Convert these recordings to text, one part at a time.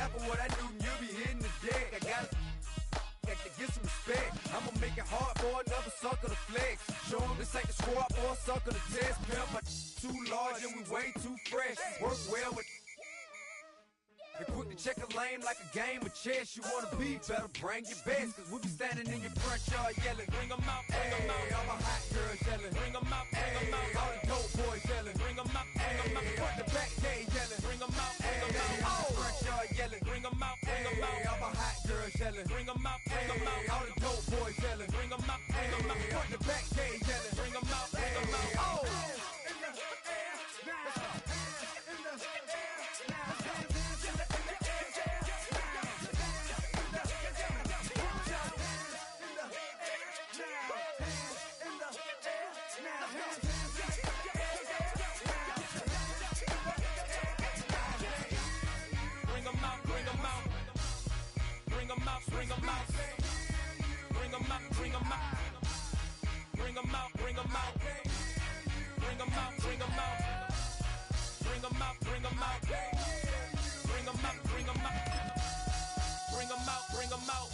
half of what I do, you'll be hitting the deck. I gotta get some respect. I'ma make it hard for another sucker to flex. Show them this ain't the squad or a sucker to test. Pimp, my too large and we way too fresh. Work well with. They quick to check a lane like a game of chess. You wanna be better, bring your best. Cause we be standing in your front yard yelling. Bring them out, bring them out. All my hot girls yelling. Bring them out, bring them out. All the dope boys yelling. Bring them out, bring them out. Front the back gate yelling. Bring them out, bring them out. All the front yard yelling. Bring them out, bring them out. All my hot girls yelling. Bring them out, bring them out. All the dope boys yelling. Bring them out, bring them out. Front the back gate yelling. Bring them out, bring them out. Oh! Bring them out, bring them out, bring them out, bring them out, bring them out, bring them out, bring them out, bring them out, bring them out, bring them out, bring them out, bring them out, bring them out.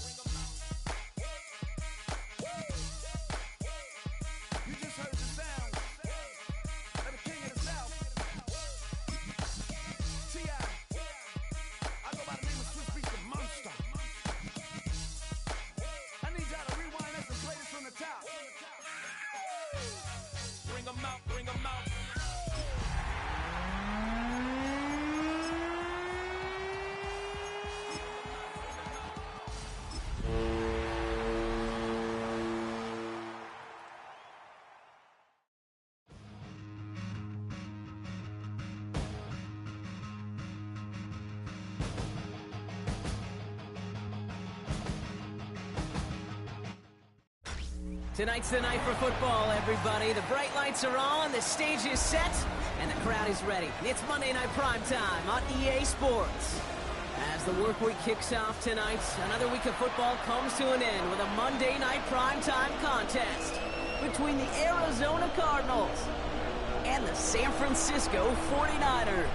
You just heard the sound of the king of the South, T.I. I go by the name of Swiss Beast the Monster. From the top. Bring them out, bring them out. Tonight's the night for football, everybody. The bright lights are on, the stage is set, and the crowd is ready. It's Monday Night Primetime on EA Sports. As the work week kicks off tonight, another week of football comes to an end with a Monday Night Primetime contest between the Arizona Cardinals and the San Francisco 49ers.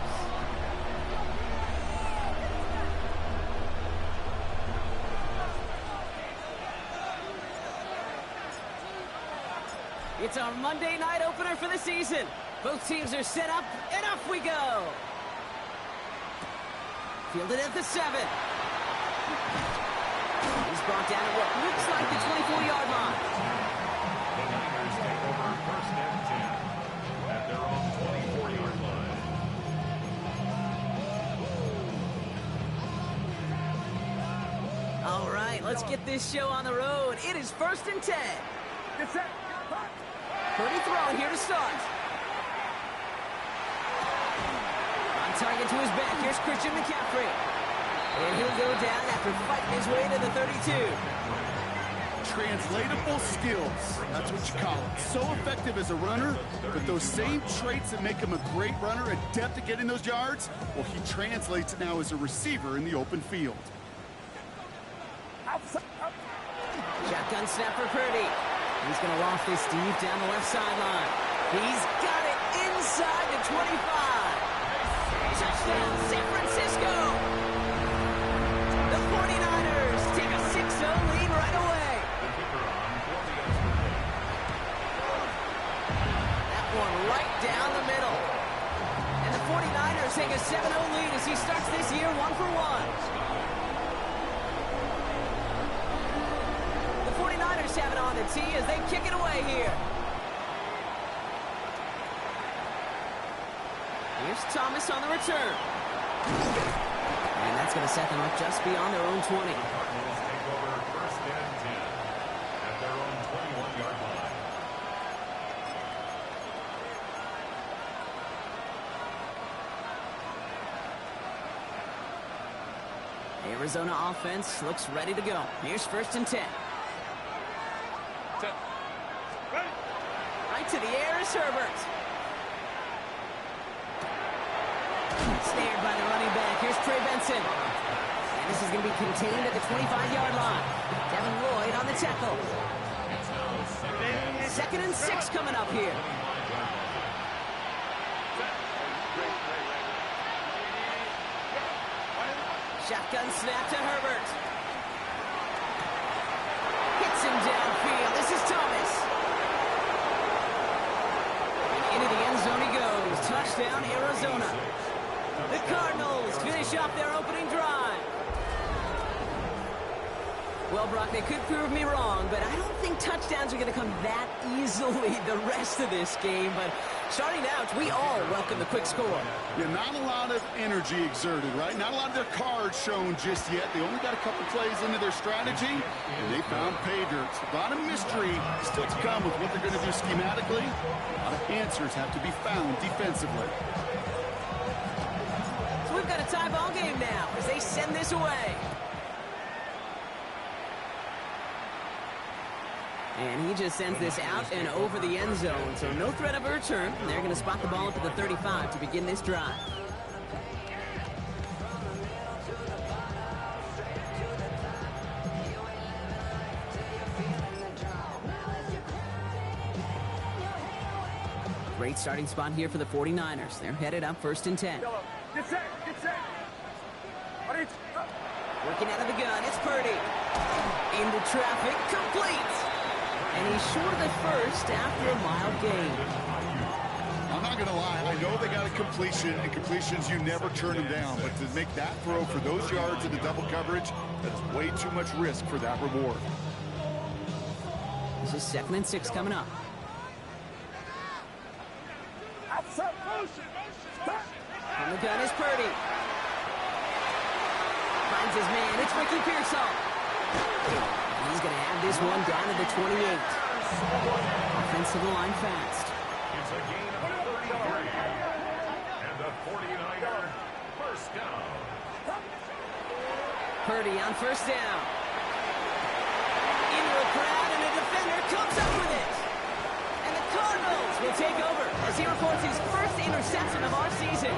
It's our Monday night opener for the season. Both teams are set up, and off we go. Fielded at the 7. He's brought down at what looks like the 24-yard line. The Niners take over first and 10 at their own 24-yard line. All right, let's get this show on the road. It is first and 10. Get set. Purdy throwing here to start. On target to his back. Here's Christian McCaffrey. And he'll go down after fighting his way to the 32. Translatable skills. That's what you call it. So effective as a runner, but those same traits that make him a great runner, adept at getting those yards, well, he translates it now as a receiver in the open field. Shotgun snap for Purdy. He's going to loft this deep down the left sideline. He's got it inside the 25. Touchdown, San Francisco. The 49ers take a 6-0 lead right away. That one right down the middle. And the 49ers take a 7-0 lead as he starts this year 1-for-1. 49ers have it on the tee as they kick it away here. Here's Thomas on the return. And that's going to set them up just beyond their own 20. Cardinals take over first and 10 at their own 21-yard line. Arizona offense looks ready to go. Here's first and 10. Right to the air is Herbert. Snared by the running back. Here's Trey Benson. And this is going to be contained at the 25-yard line. Devin Lloyd on the tackle. Second and 6 coming up here. Shotgun snap to Herbert. Hits him downfield. This is Thomas. And into the end zone he goes. Touchdown, Arizona. The Cardinals finish off their opening drive. Well, Brock, they could prove me wrong, but I don't think touchdowns are going to come that easily the rest of this game. But starting out, we all welcome the quick score. Yeah, not a lot of energy exerted, right? Not a lot of their cards shown just yet. They only got a couple plays into their strategy, and they found pay dirt. A lot of mystery still to come with what they're going to do schematically. A lot of answers have to be found defensively. So we've got a tie ball game now as they send this away. And he just sends this out and over the end zone, so no threat of a return. They're going to spot the ball up at the 35 to begin this drive. Great starting spot here for the 49ers. They're headed up 1st and 10. Get set, get set. Working out of the gun, it's Purdy. Into traffic, complete. And he's short of the first after a mild gain. I'm not going to lie. I know they got a completion, and completions, you never turn them down. But to make that throw for those yards in the double coverage, that's way too much risk for that reward. This is 2nd and 6 coming up. On the gun is Purdy. Finds his man. It's Ricky Pearsall. He's going to have this one down to the 28. Offensive line fast. It's a gain of 33. And the 49er first down. Purdy on 1st down. Into a crowd, and a defender comes up with it. And the Cardinals will take over as he reports his first interception of our season.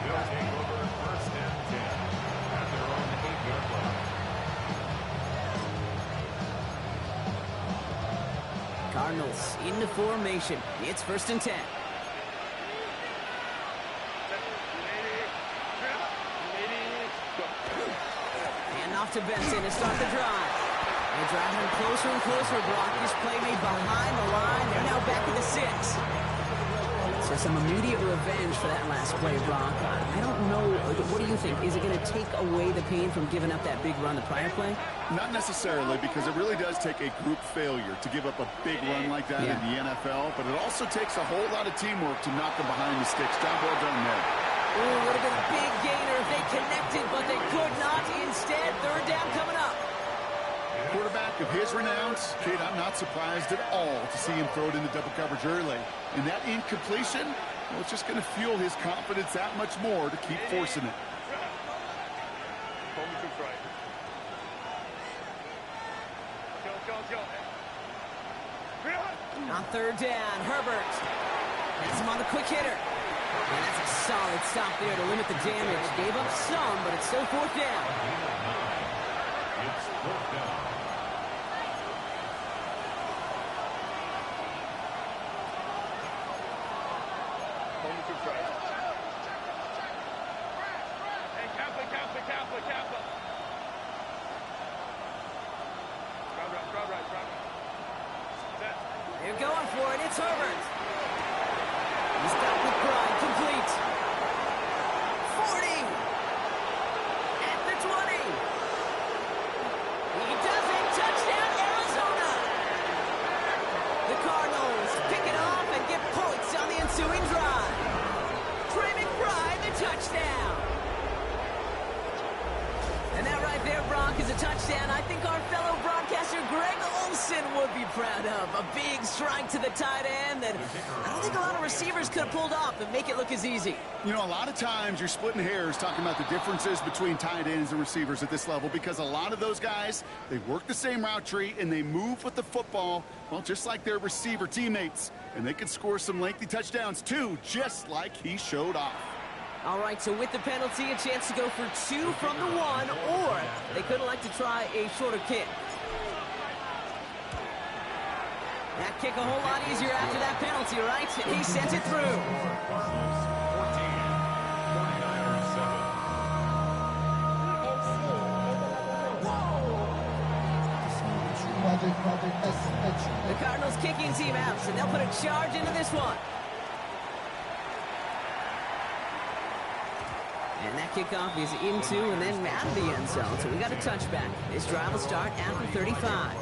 They'll take over 1st and 10 at their own 8-yard line. Cardinals into formation. It's 1st and 10. And off to Benson to start the drive. They're driving him closer and closer, Brock. This play made behind the line. They're now back to the 6. So some immediate revenge for that last play, Brock. I don't know. What do you think? Is it going to take away the pain from giving up that big run the prior play? Not necessarily, because it really does take a group failure to give up a big run like that in the NFL. But it also takes a whole lot of teamwork to knock them behind the sticks. Job well done there. Ooh, would have been a big gainer if they connected, but they could not. Instead, 3rd down coming up. Quarterback of his renowns, kid, I'm not surprised at all to see him throw it into double coverage early. And that incompletion, well, it's just going to fuel his confidence that much more to keep forcing it. On 3rd down, Herbert has him on the quick hitter. And that's a solid stop there to limit the damage. Gave up some, but it's still 4th down. It's 4th down. They're going for it. It's Herbert. He's got with pride. Complete. 40. At the 20. He does it. Touchdown, Arizona. The Cardinals pick it off and get points on the ensuing drive. Trey McBride, the touchdown. And that right there, Brock, is a touchdown I think our fellow broadcaster Greg Olsen would be proud of. A big strike to the tight end that I don't think a lot of receivers could have pulled off and make it look as easy. You know, a lot of times you're splitting hairs talking about the differences between tight ends and receivers at this level, because a lot of those guys, they work the same route tree and they move with the football, well, just like their receiver teammates. And they can score some lengthy touchdowns too, just like he showed off. All right, so with the penalty, a chance to go for 2 from the 1, or they could elect to try a shorter kick. That kick a whole lot easier after that penalty, right? And he sends it through. The Cardinals kicking team out, and they'll put a charge into this one. And that kickoff is into and then out of the end zone, so we got a touchback. This drive will start after 35.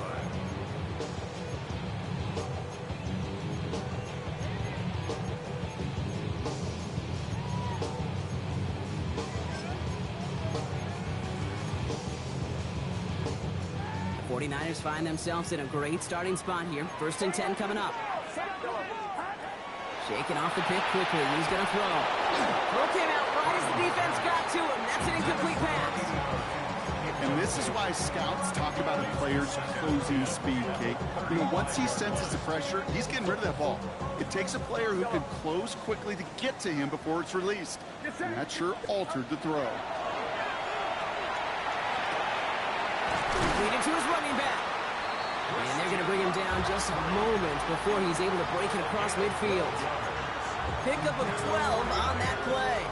The 49ers find themselves in a great starting spot here. 1st and 10 coming up. Shaking off the pick quickly. He's going to throw. Throw came out right as the defense got to him. That's an incomplete pass. And this is why scouts talk about a player's closing speed, Kate. You know, once he senses the pressure, he's getting rid of that ball. It takes a player who can close quickly to get to him before it's released. And that sure altered the throw. Lead it to his running back. And they're going to bring him down just a moment before he's able to break it across midfield. Pickup of 12 on that play.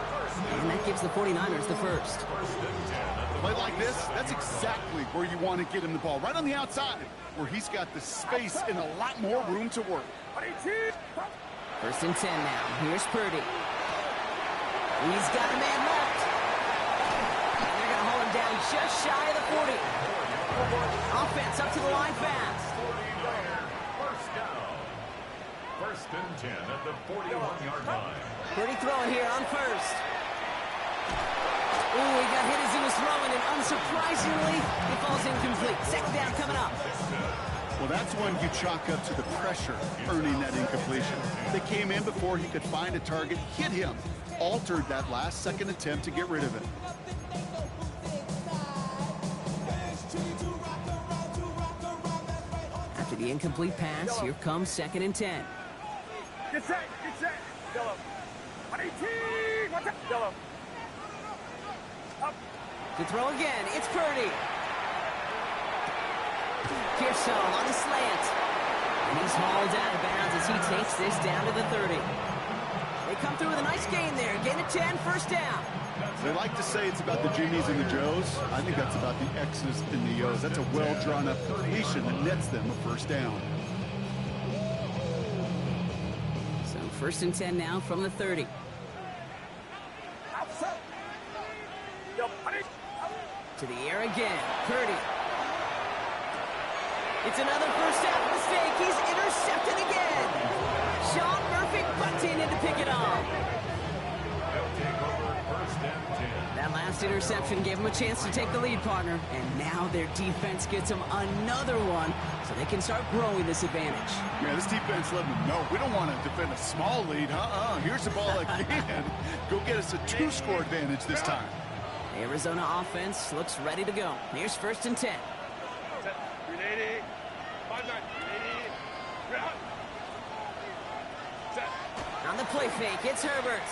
And that gives the 49ers the first. Play like this, that's exactly where you want to get him the ball. Right on the outside, where he's got the space and a lot more room to work. 1st and 10 now. Here's Purdy. He's got a man left. And they're going to hold him down just shy of the 40. Offense up to the line fast. First down. 1st and 10 at the 41-yard line. Purdy throwing here on 1st. Ooh, he got hit as he was throwing, and unsurprisingly, he falls incomplete. 2nd down coming up. Well, that's one you chalk up to the pressure earning that incompletion. They came in before he could find a target, hit him, altered that last second attempt to get rid of it. After the incomplete pass, here comes 2nd and 10. Get set, Yellow. 118, what's up? Yellow. Up. To throw again, it's Purdy. Pearson on the slant. And he's hauled out of bounds as he takes this down to the 30. They come through with a nice gain there. Gain of 10, 1st down. They like to say it's about the Genies and the Joes. I think that's about the X's and the O's. That's a well-drawn-up completion that nets them a 1st down. So 1st and 10 now from the 30. To the air again. Purdy. It's another 1st half mistake. He's intercepted again. Sean Murphy bunting in to pick it off. They'll take over 1st and 10. That last interception gave him a chance to take the lead, partner. And now their defense gets them another one so they can start growing this advantage. Yeah, this defense let them know we don't want to defend a small lead. Here's the ball again. Go get us a 2-score advantage this time. Arizona offense looks ready to go. Here's 1st and 10. Set. 380. 5-9. 380. Set. On the play fake, it's Herbert.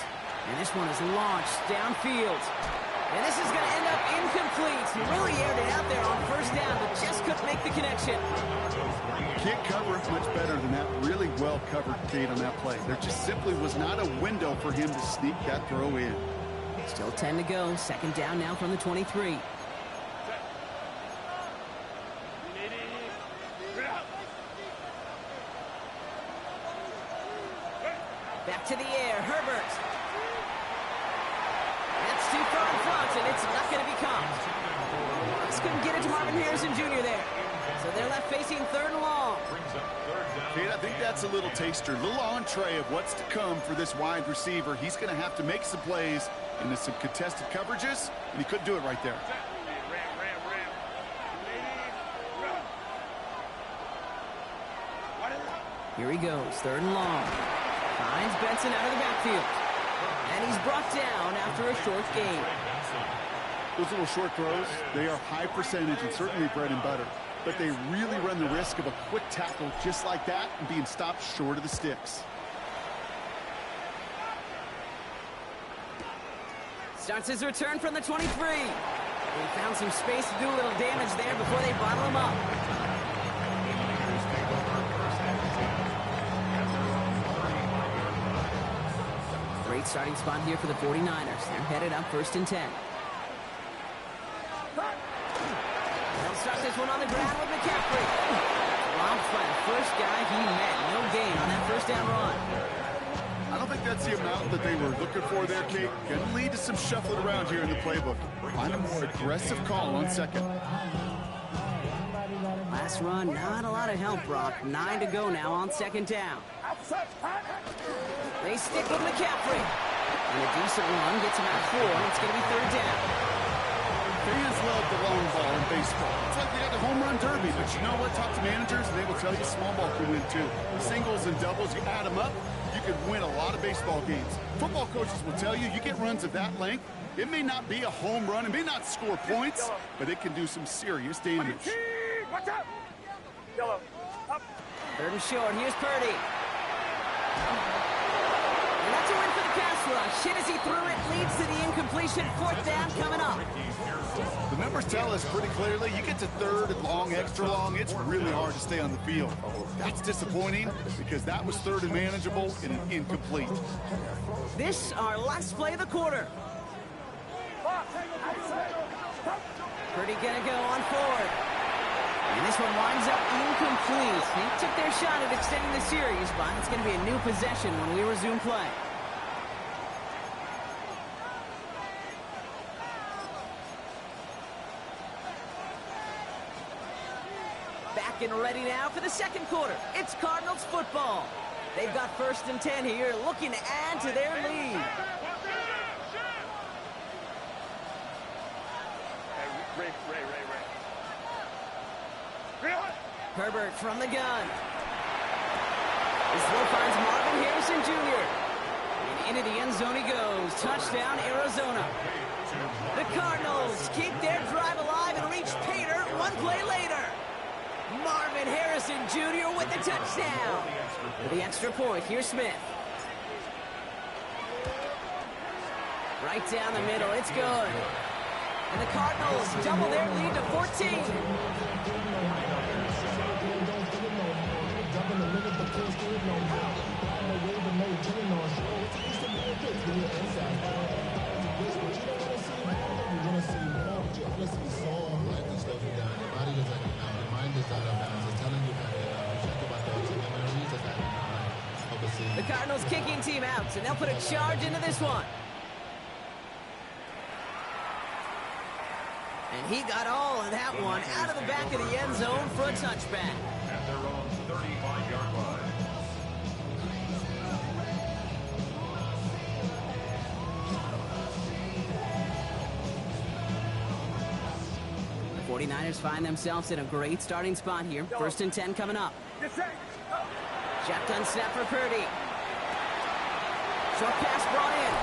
And this one is launched downfield. And this is going to end up incomplete. He really aired it out there on 1st down, but just couldn't make the connection. Can't cover it much better than that. Really well covered, Kate, on that play. There just simply was not a window for him to sneak that throw in. Still 10 to go. 2nd down now from the 23. Back to the air, Herbert. That's too far in front, and it's not going to be caught. Just couldn't get it to Marvin Harrison Jr. there. So they're left facing 3rd and long. Kate, I think that's a little taster, a little entree of what's to come for this wide receiver. He's going to have to make some plays into some contested coverages, and he couldn't do it right there. Here he goes, 3rd and long. Finds Benson out of the backfield. And he's brought down after a short gain. Those little short throws, they are high percentage and certainly bread and butter. But they really run the risk of a quick tackle just like that and being stopped short of the sticks. Starts his return from the 23. He found some space to do a little damage there before they bottle him up. Great starting spot here for the 49ers. They're headed up 1st and 10. They'll start this one on the ground with McCaffrey. Dropped by the first guy he met. No gain on that first down run. I don't think that's the amount that they were looking for there, Kate. Can lead to some shuffling around here in the playbook. Find a more aggressive call on second. Last run, not a lot of help, Brock. 9 to go now on second down. They stick with McCaffrey. And a decent run gets him out 4. It's going to be third down. Fans love the long ball in baseball. It's like they got the home run derby, but you know what? Talk to managers, and they will tell you small ball can win too. Singles and doubles, you add them up, you can win a lot of baseball games. Football coaches will tell you, you get runs of that length, it may not be a home run, it may not score points, but it can do some serious damage. Watch out! Yellow. Up. Third and short. Here's Purdy. And that's a win for the pass rush. Hit as he threw it. Leads to the incompletion. Fourth down coming up. The numbers tell us pretty clearly, you get to third and long, extra long, it's really hard to stay on the field. That's disappointing because that was third and manageable and an incomplete. This our last play of the quarter. Purdy gonna go on forward. And this one winds up incomplete. They took their shot at extending the series, but it's going to be a new possession when we resume play. Back and ready now for the second quarter. It's Cardinals football. They've got first and 10 here, looking to add to their lead. Ray. Herbert from the gun. This throw finds Marvin Harrison Jr. And into the end zone he goes. Touchdown, Arizona. The Cardinals keep their drive alive and reach Pater one play later. Marvin Harrison Jr. with the touchdown. For the extra point, here's Smith. Right down the middle, it's good. And the Cardinals double their lead to 14. The Cardinals kicking team out, and they'll put a charge into this one. And he got all of that one out of the back of the end zone for a touchback. At their own 35-yard line. 49ers find themselves in a great starting spot here. First and 10 coming up. Shotgun snap for Purdy. Short pass brought in.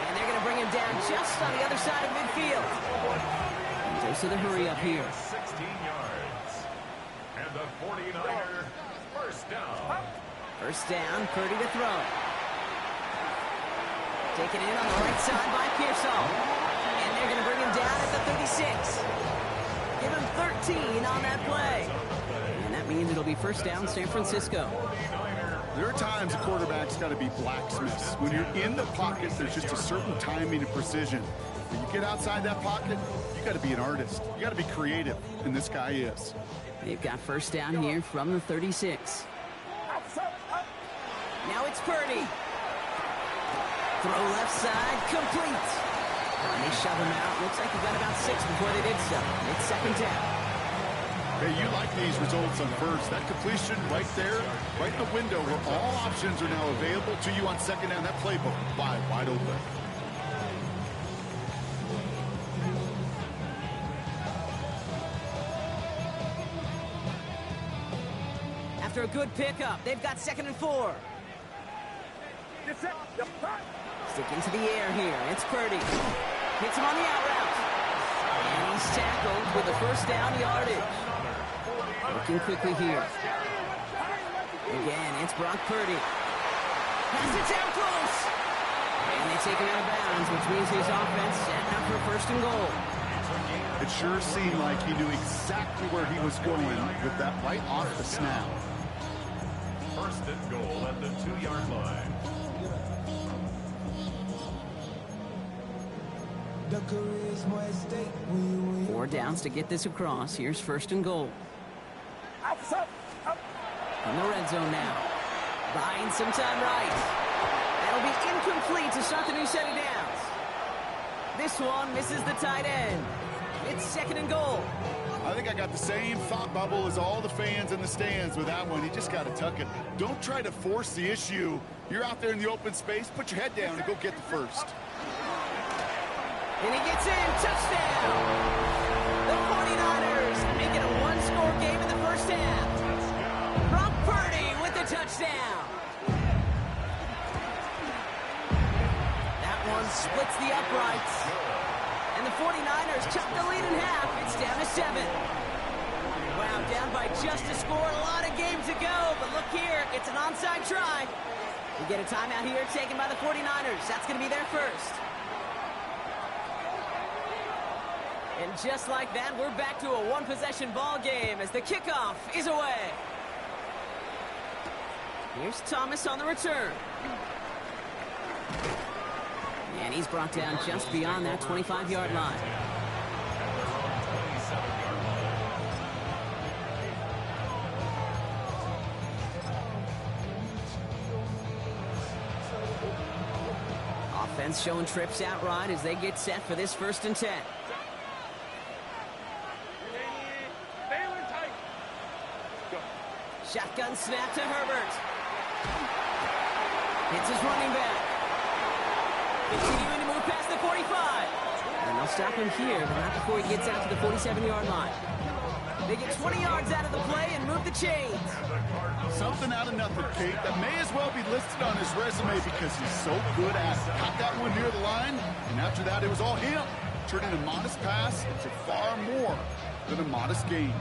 And they're going to bring him down just on the other side of midfield. And dose of the hurry up here. 16 yards. And the 49er first down. First down, Purdy to throw. Taken in on the right side by Pearsall. And they're going to bring him down at the 36. Give him 13 on that play. And that means it'll be first down San Francisco. There are times a quarterback's got to be blacksmiths. When you're in the pocket, there's just a certain timing and precision. When you get outside that pocket, you got to be an artist. You got to be creative, and this guy is. They've got first down here from the 36. Now it's Purdy. Throw left side, complete. And they shove him out. Looks like he got about 6 before they did so. It's second down. Hey, you like these results on first. That completion right there, right in the window where all options are now available to you on second down. That playbook wide open. After a good pickup, they've got 2nd and 4. Sticking to the air here. It's Purdy. Hits him on the out route. And he's tackled with the first down yardage. Looking quickly here. Again, it's Brock Purdy. Has it down close. And they take him out of bounds, which means his offense setting up for first and goal. It sure seemed like he knew exactly where he was going with that right off the snap. First and goal at the 2-yard line. Four downs to get this across. Here's first and goal. Outside. From the red zone now. Buying some time right. That'll be incomplete to start the new set of downs. This one misses the tight end. It's 2nd and goal. I think I got the same thought bubble as all the fans in the stands with that one. You just got to tuck it. Don't try to force the issue. You're out there in the open space. Put your head down and go get the first. And he gets in. Touchdown. The 49ers make it a one-score game in the first half. Brock Purdy with the touchdown. That one splits the uprights. And the 49ers cut the lead in half. It's down to 7. Wow, down by just a score. A lot of game to go. But look here, it's an onside try. We get a timeout here taken by the 49ers. That's going to be their first. And just like that, we're back to a one-possession ball game as the kickoff is away. Here's Thomas on the return. And he's brought down just beyond that 25-yard line. Offense showing trips out right as they get set for this 1st and 10. Shotgun snap to Herbert. It's his running back. Continuing to move past the 45. And they'll stop him here, but not before he gets out to the 47-yard line. They get 20 yards out of the play and move the chains. Something out of nothing, Kate. That may as well be listed on his resume because he's so good at it. Caught that one near the line, and after that, it was all him. Turning a modest pass into far more than a modest gain.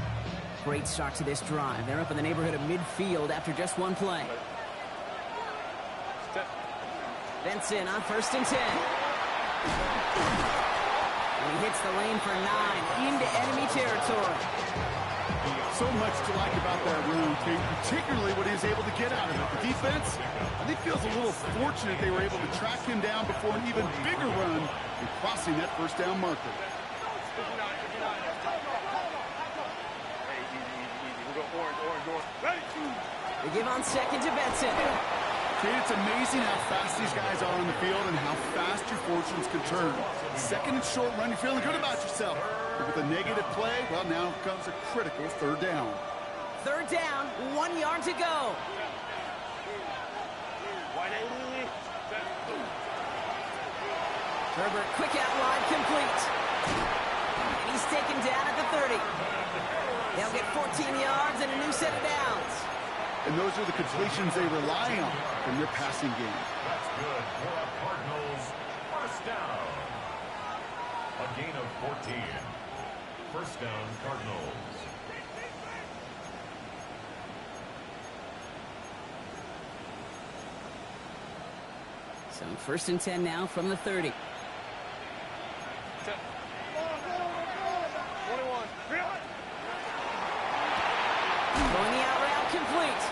Great start to this drive. They're up in the neighborhood of midfield after just one play. Benson on 1st and 10. And he hits the lane for 9 into enemy territory. So much to like about that run, Kate, particularly what he was able to get out of it. The defense, I think, feels a little fortunate they were able to track him down before an even bigger run and crossing that 1st down marker. They give on 2nd to Benson. Kate, it's amazing how fast these guys are on the field and how fast your fortunes can turn. 2nd and short run, you're feeling good about yourself. But with a negative play, well, now comes a critical 3rd down. 3rd down, 1 yard to go. Herbert, quick out wide, complete. And he's taken down at the 30. They'll get 14 yards and a new set of downs. And those are the completions they rely on from their passing game. That's good for the Cardinals. 1st down. A gain of 14. 1st down, Cardinals. So 1st and 10 now from the 30. Going the out route, complete.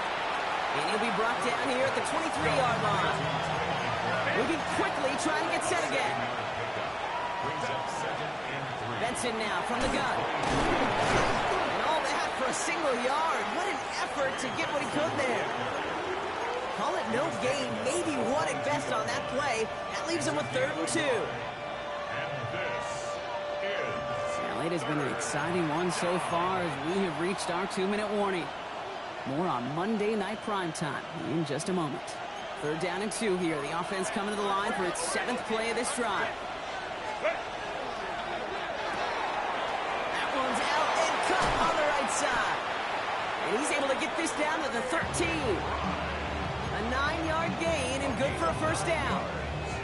And he'll be brought down here at the 23-yard line. Moving quickly, trying to get set again. Benson now from the gun. And all that for a single yard. What an effort to get what he could there. Call it no gain, maybe one at best on that play. That leaves him with 3rd and 2. Well, it has been an exciting one so far as we have reached our 2-minute warning. More on Monday Night Primetime in just a moment. 3rd down and 2 here. The offense coming to the line for its 7th play of this drive. That one's out and cut on the right side. And he's able to get this down to the 13. A 9-yard gain and good for a 1st down.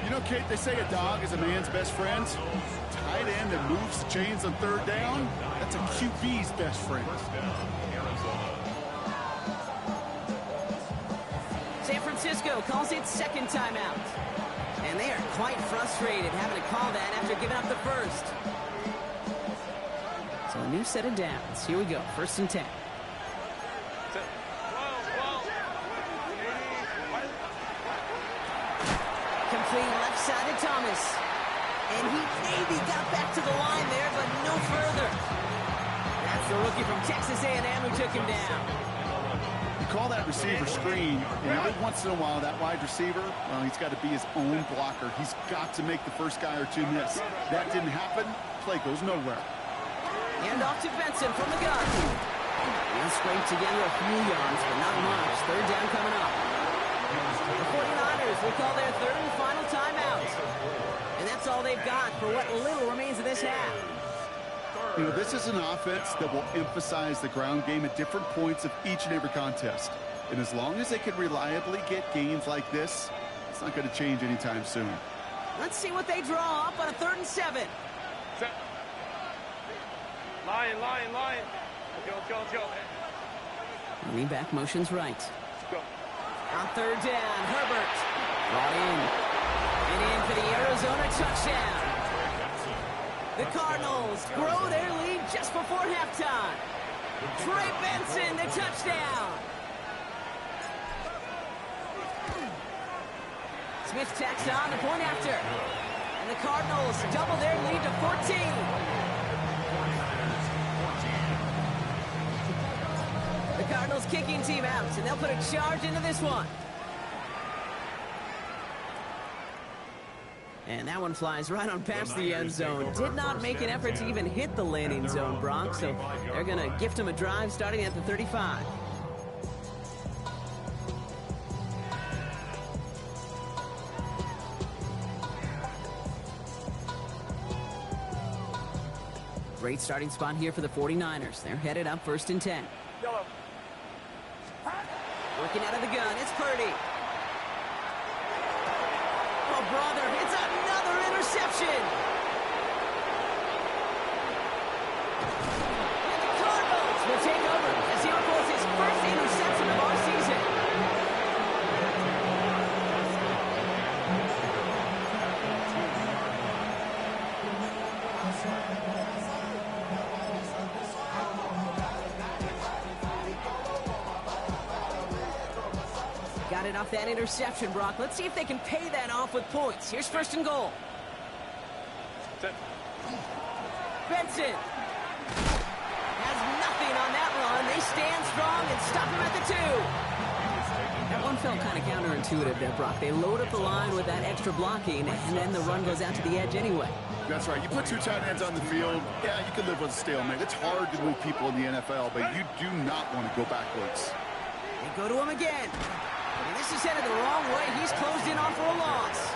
You know, Kate, they say a dog is a man's best friend. Tight end that moves the chains on 3rd down, that's a QB's best friend. San Francisco calls it 2nd timeout. And they are quite frustrated having to call that after giving up the 1st. So a new set of downs. Here we go, 1st and 10. Complete left side to Thomas. And he maybe got back to the line there, but no further. That's the rookie from Texas A&M who took him down. call that receiver screen, and every once in a while, that wide receiver, well, he's got to be his own blocker. He's got to make the first guy or two miss. That didn't happen. Play goes nowhere. Hand off to Benson from the gun. He'll scrape together a few yards, but not much. Third down coming up. The 49ers will call their third and final timeout. And that's all they've got for what little remains of this half. You know, this is an offense that will emphasize the ground game at different points of each and every contest. And as long as they can reliably get gains like this, it's not going to change anytime soon. Let's see what they draw up on a 3rd and 7. Set. Lion. Let's go. Running back motions right. Let's go. On 3rd down, Herbert brought in. And in for the Arizona touchdown. The Cardinals grow their lead just before halftime. Trey Benson, the touchdown. Smith tacks on the point after. And the Cardinals double their lead to 14. The Cardinals kicking team out, and they'll put a charge into this one. And that one flies right on past the end zone. Did not make an effort to even hit the landing zone, Brock, so they're going to gift him a drive starting at the 35. Great starting spot here for the 49ers. They're headed up 1st and 10. Yellow. Working out of the gun, it's Purdy. Oh, brother, it's another interception. And the Cardinals will take over as he records his first interception of our season. Got it off that interception, Brock. Let's see if they can pay that off with points. Here's 1st and goal. Set. Benson has nothing on that run. They stand strong and stop him at the 2. That one felt kind of counterintuitive there, Brock. They load up the line with that extra blocking, and then the run goes out to the edge anyway. That's right. You put 2 tight ends on the field, yeah, you can live with a stalemate. It's hard to move people in the NFL, but you do not want to go backwards. They go to him again. And this is headed the wrong way. He's closed in on for a loss.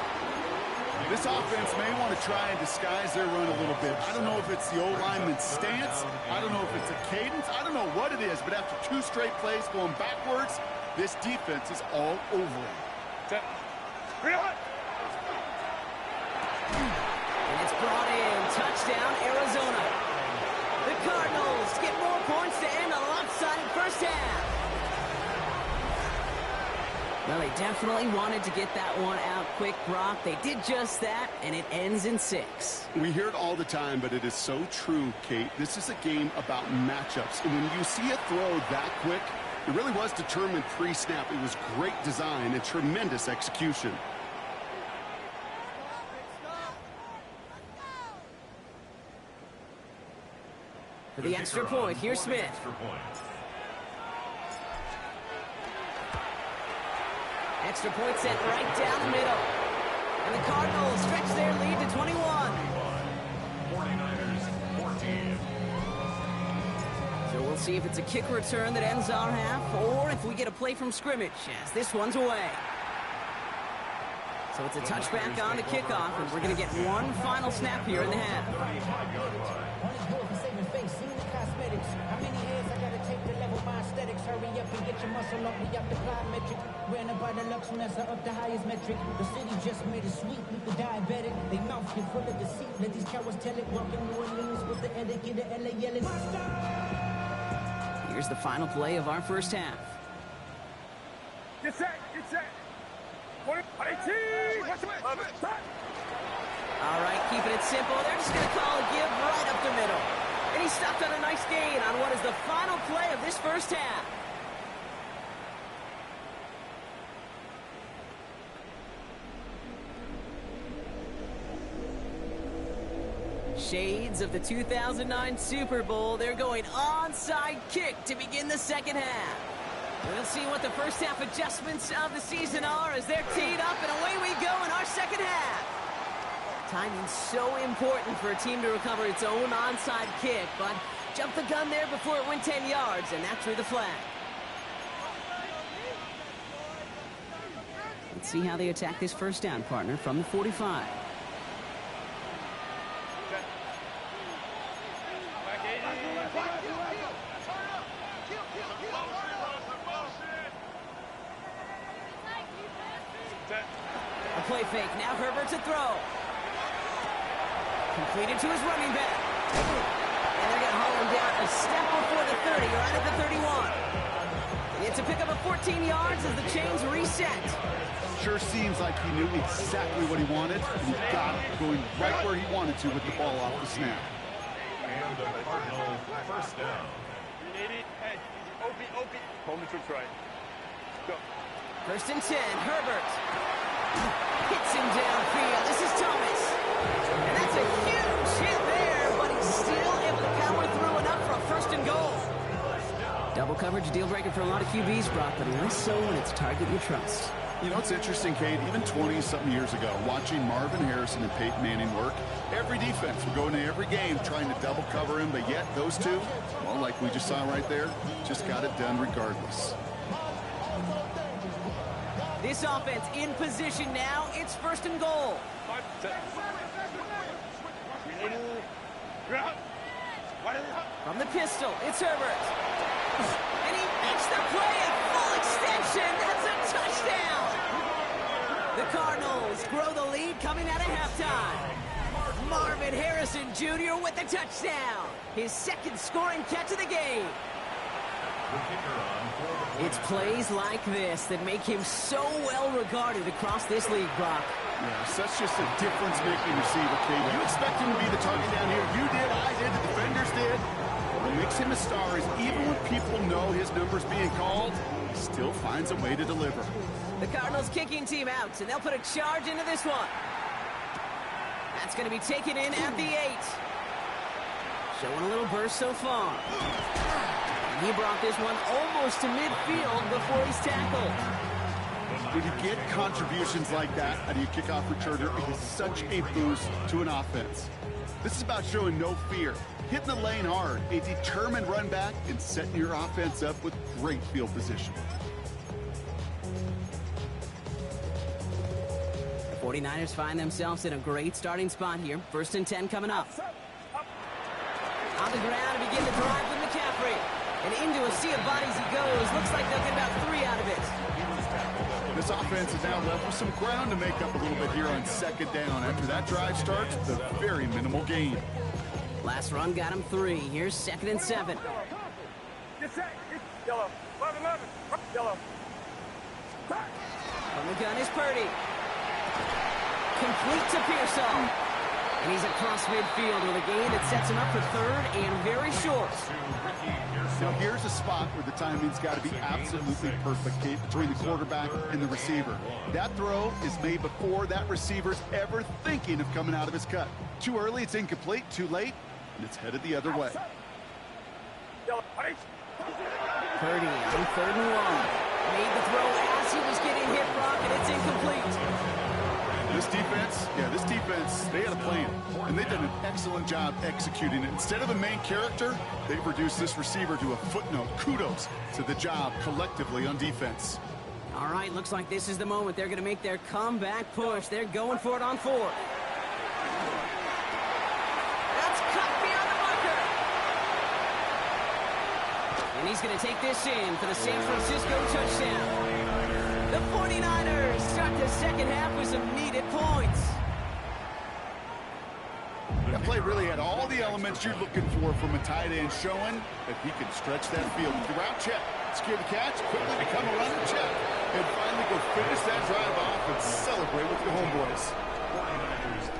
This offense may want to try and disguise their run a little bit. I don't know if it's the O-lineman's stance. I don't know if it's a cadence. I don't know what it is, but after 2 straight plays going backwards, this defense is all over it. Set. Reload. And it's brought in. Touchdown, Arizona. The Cardinals get more points to end a lopsided first half. Well, they definitely wanted to get that one out quick, Brock. They did just that, and it ends in 6. We hear it all the time, but it is so true, Kate. This is a game about matchups. And when you see a throw that quick, it really was determined pre-snap. It was great design and tremendous execution. For the extra point, here's Smith. Extra point sent right down the middle. And the Cardinals stretch their lead to 21. 49ers 14. So we'll see if it's a kick return that ends our half, or if we get a play from scrimmage, as this one's away. So it's a touchback on the kickoff, and we're going to get one final snap here in the half. How many years I gotta take to level my aesthetics? Hurry up and get your muscle up, we up the plyometric. Ran about the lux when that's up the highest metric. The city just made it sweet, people diabetic. They mouth get full of deceit, let these cowards tell it. Walking New Orleans with the etiquette of LA yelling. Here's the final play of our first half. Get set. 18. All right, keeping it simple. They're just going to call a give right up the middle. And he stopped on a nice gain on what is the final play of this first half. Shades of the 2009 Super Bowl. They're going onside kick to begin the second half. We'll see what the first half adjustments of the season are as they're teed up, and away we go in our second half. Timing's so important for a team to recover its own onside kick, but jumped the gun there before it went 10 yards, and that drew the flag. Let's see how they attack this first down, partner, from the 45. A play fake. Now Herbert to throw. Completed to his running back. And they're going to haul him down a step before the 30, or out at the 31. It's a pickup of 14 yards as the chains reset. Sure seems like he knew exactly what he wanted, and he got it going right where he wanted to with the ball off the snap. And the Cardinal first down. Hey, Opie. Hold the troops right. Go. First and 10, Herbert. Hits him downfield. This is Thomas. And that's a huge hit there, but he's still able to power through enough for a first and goal. Double coverage, deal breaker for a lot of QBs, Brock, but less so when it's target you trust. You know, it's interesting, Kate, even 20-something years ago, watching Marvin Harrison and Peyton Manning work, every defense would go into every game trying to double cover him, but yet those two, well, like we just saw right there, just got it done regardless. This offense in position now. It's first and goal. From the pistol, it's Herbert. And he makes the play at full extension. That's a touchdown. The Cardinals grow the lead coming out of halftime. Marvin Harrison Jr. with the touchdown. His second scoring catch of the game. It's plays like this that make him so well regarded across this league, Brock. Yeah, such just a difference-making receiver, Kate. You expect him to be the target down here. You did, I did, the defenders did. What makes him a star is even when people know his number's being called, he still finds a way to deliver. The Cardinals kicking team out, and they'll put a charge into this one. That's going to be taken in at the 8. Showing a little burst so far. And he brought this one almost to midfield before he's tackled. When you get contributions like that out of your kickoff returner, it is such a boost to an offense. This is about showing no fear, hitting the lane hard, a determined run back, and setting your offense up with great field position. The 49ers find themselves in a great starting spot here. First and 10 coming up. On the ground to begin the drive with McCaffrey. And into a sea of bodies he goes. Looks like they'll get about 3 out of it. This offense is now left with some ground to make up a little bit here on second down. After that drive starts, with a very minimal gain. Last run got him 3. Here's second and 7. Get set. Yellow. 11. Yellow. From the gun is Purdy. Complete to Pearsall. And he's across midfield with a gain that sets him up for third and very short. Now here's a spot where the timing's got to be absolutely perfect, Kate, between the quarterback and the receiver. That throw is made before that receiver's ever thinking of coming out of his cut. Too early, it's incomplete. Too late, and it's headed the other way. Purdy on 3rd and 1. Made the throw as he was getting hit, Brock, and it's incomplete. This defense, they had a plan, and they've done an excellent job executing it. Instead of a main character, they've reduced this receiver to a footnote. Kudos to the job collectively on defense. All right, looks like this is the moment. They're going to make their comeback push. They're going for it on 4th. That's cut beyond the marker. And he's going to take this in for the San Francisco touchdown. The 49ers start the second half with some needed points. That play really had all the elements you're looking for from a tight end, showing that he can stretch that field. The route check, secure the catch, quickly become a runner check, and finally go finish that drive off and celebrate with your homeboys. 49ers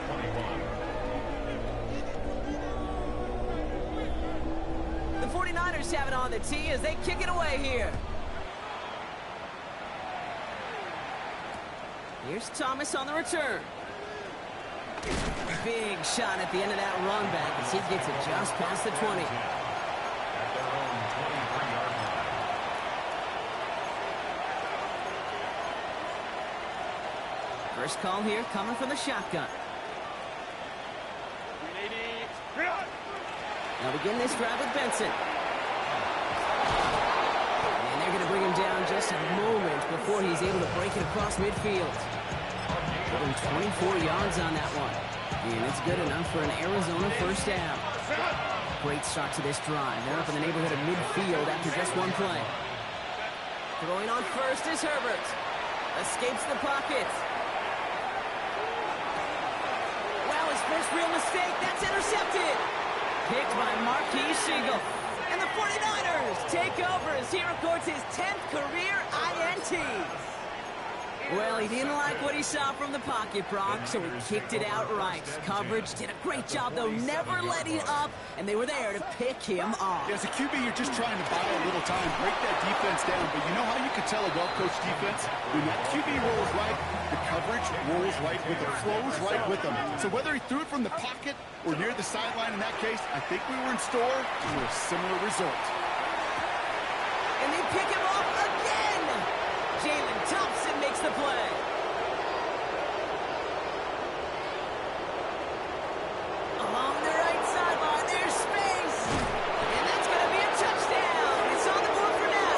21. The 49ers have it on the tee as they kick it away here. Here's Thomas on the return. Big shot at the end of that run back as he gets it just past the 20. First call here coming from the shotgun. They'll begin this drive with Benson. And they're going to bring him down just a moment before he's able to break it across midfield. Give him 24 yards on that one. And it's good enough for an Arizona first down. Great start to this drive. They're up in the neighborhood of midfield after just one play. Throwing on first is Herbert. Escapes the pocket. Well, his first real mistake. That's intercepted. Picked by Marquis Siegel. And the 49ers take over as he records his 10th career INT. Well, he didn't like what he saw from the pocket, Brock, so he kicked it outright. Coverage did a great job, though, never letting up, and they were there to pick him off. Yeah, as a QB, you're just trying to buy a little time, break that defense down, but you know how you can tell a well-coached defense? When that QB rolls right, the coverage rolls right with them, flows right with them. So whether he threw it from the pocket or near the sideline in that case, I think we were in store for a similar result. And they pick him off again! Jalen Thompson makes the play. Along the right sideline, there's space. And that's going to be a touchdown. It's on the board for now.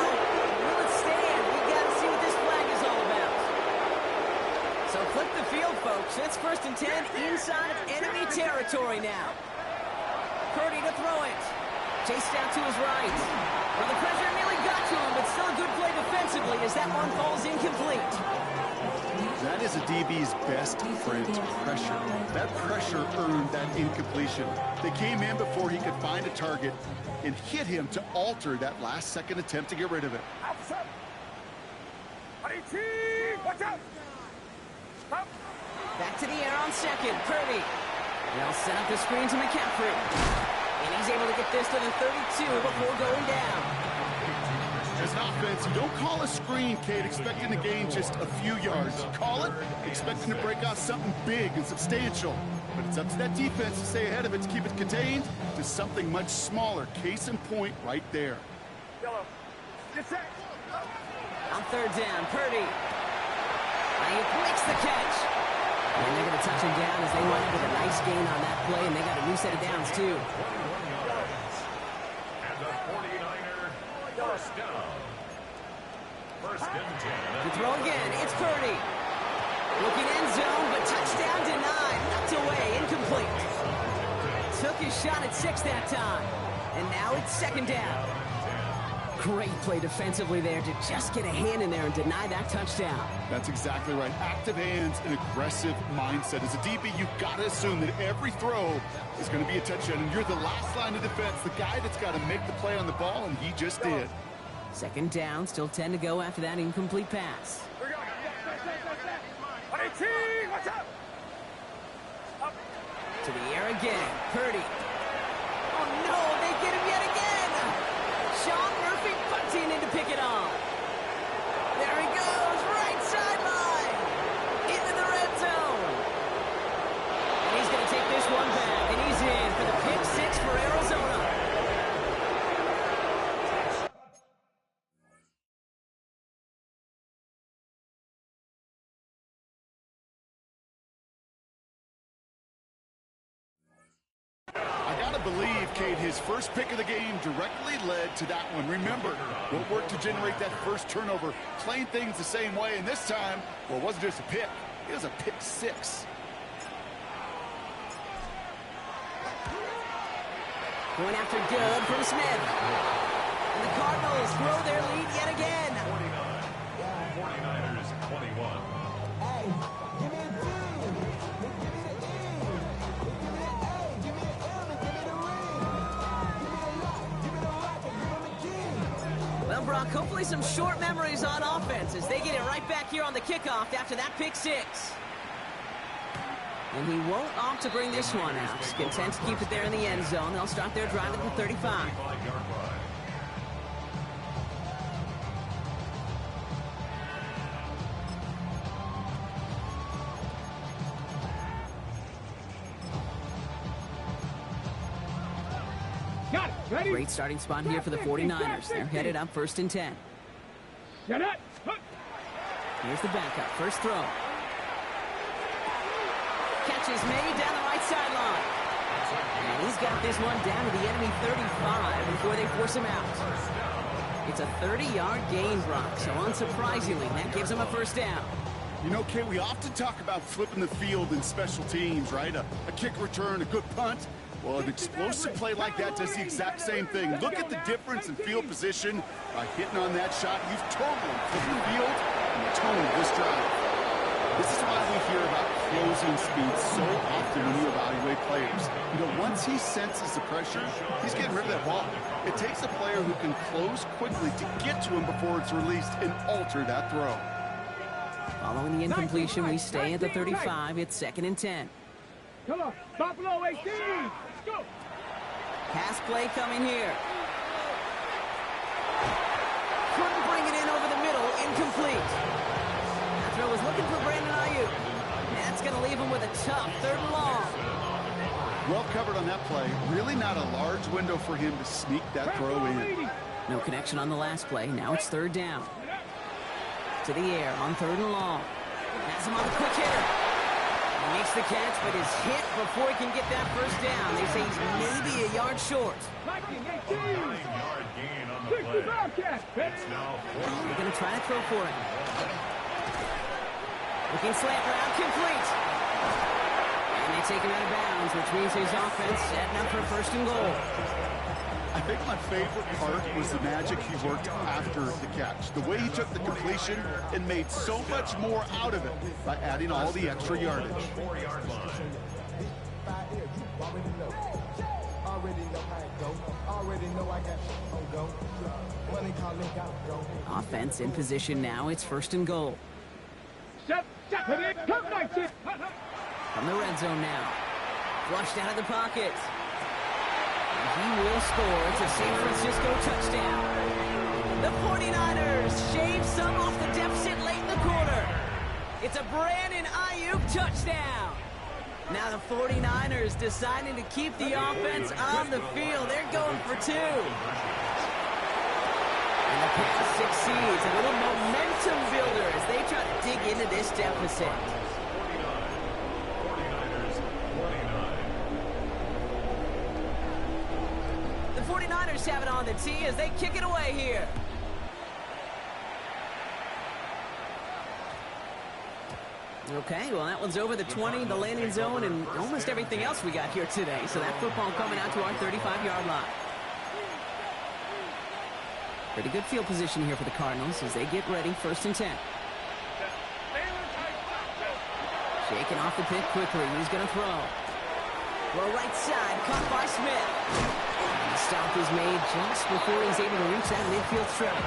Will it stand? We got to see what this flag is all about. So flip the field, folks. It's 1st and 10 inside of enemy territory now. Purdy to throw it. Chased out to his right. Well, the pressure nearly got to him, but still a good play defensively as that one falls incomplete. That is a DB's best friend, pressure. That pressure earned that incompletion. They came in before he could find a target and hit him to alter that last-second attempt to get rid of it. Watch out! Back to the air on second. Purdy. They'll set up the screen to McCaffrey. And he's able to get this to the 32 before going down. As an offense, you don't call a screen, Kate, expecting to gain just a few yards. You call it expecting to break off something big and substantial. But it's up to that defense to stay ahead of it, to keep it contained to something much smaller. Case in point right there. Yellow. Get set. On 3rd down, Purdy. And he makes the catch. And they're going to touch him down as they wind up with a nice gain on that play, and they got a new set of downs, too. And the 49er first down. 1st and 10. To throw again, it's Purdy. Looking end zone, but touchdown denied. Knocked away, incomplete. Took his shot at 6 that time. And now it's 2nd down. Great play defensively there to just get a hand in there and deny that touchdown. That's exactly right. Active hands and aggressive mindset. As a DB, you've got to assume that every throw is going to be a touchdown, and you're the last line of defense, the guy that's got to make the play on the ball, and he just did. 2nd down, still 10 to go after that incomplete pass. Watch out! To the air again, Purdy. Oh no, they get him yet again! Sean Murphy punting in to pick it off. There he goes, right sideline. Into the red zone. And he's going to take this one back, and he's in for the pick 6 for Arizona. Believe, Kate, his first pick of the game directly led to that one. Remember, what worked to generate that first turnover, playing things the same way, and this time, well, it wasn't just a pick, it was a pick 6. Going after good from Smith. And the Cardinals throw their lead yet again. 49ers 21. Well, Brock, hopefully some short memories on offense as they get it right back here on the kickoff after that pick 6. And he won't opt to bring this one out. He's content to keep it there in the end zone. They'll start their drive at the 35. Got it. Ready? Great starting spot here for the 49ers. They're headed up 1st and 10. Get it. Here's the backup. First throw. catch is made down the right sideline. And he's got this one down to the enemy 35 before they force him out. It's a 30-yard gain, Brock, so unsurprisingly, that gives him a first down. You know, Kate, we often talk about flipping the field in special teams, right? A kick return, a good punt. Well, an explosive play like that does the exact same thing. Look at the difference in field position. By hitting on that shot, you've totally flipped the field and toned this drive. This is why we hear about closing speed so often when you evaluate players. You know, once he senses the pressure, he's getting rid of that ball. It takes a player who can close quickly to get to him before it's released and alter that throw. Following the incompletion, we stay at the 35. It's 2nd and 10. Come on, Buffalo 18. Let's go. Pass play coming here. Couldn't bring it in over the middle. Incomplete. That throw was looking for Brandon Ayuk. That's going to leave him with a tough 3rd and long. Well covered on that play. Really not a large window for him to sneak that throw in. No connection on the last play. Now it's 3rd down. To the air on 3rd and long. Has him on the quick hitter. He makes the catch, but is hit before he can get that first down. They say he's maybe a yard short. 9-yard gain on the play. It's now 4th. They're going to try to throw for him. Looking slant route, complete. And they take him out of bounds, which means his offense setting up for 1st and goal. I think my favorite part was the magic he worked after the catch. The way he took the completion and made so much more out of it by adding all the extra yardage. 4-yard line. Offense in position now. It's 1st and goal. From the red zone now. Flushed out of the pocket. He will score. It's a San Francisco touchdown. The 49ers shave some off the deficit late in the quarter. It's a Brandon Ayuk touchdown. Now the 49ers deciding to keep the offense on the field. They're going for 2. And the pass succeeds. A little momentum builder as they try to dig into this deficit. The 49ers have it on the tee as they kick it away here. Okay, well, that one's over the 20, the landing zone, and almost everything else we got here today. So that football coming out to our 35-yard line. Pretty good field position here for the Cardinals as they get ready, 1st and 10. Shaking off the pick quickly. He's going to throw. Well, right side, caught by Smith. The stop is made just before he's able to reach that midfield strip.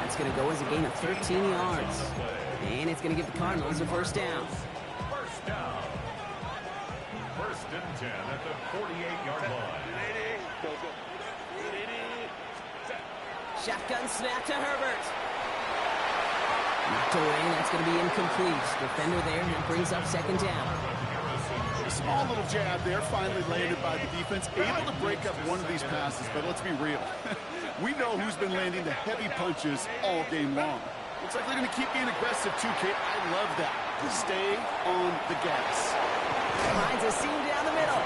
That's going to go as a gain of 13 yards. And it's going to give the Cardinals a 1st down. 1st down. 1st and 10 at the 48-yard line. Shotgun snap to Herbert. Knocked away. That's going to be incomplete. Defender there, and it brings up 2nd down. A small little jab there, finally landed by the defense. Able to break up one of these passes, but let's be real. We know who's been landing the heavy punches all game long. Looks like they're going to keep being aggressive too, Kate. I love that. To stay on the gas. Finds a seam down the middle.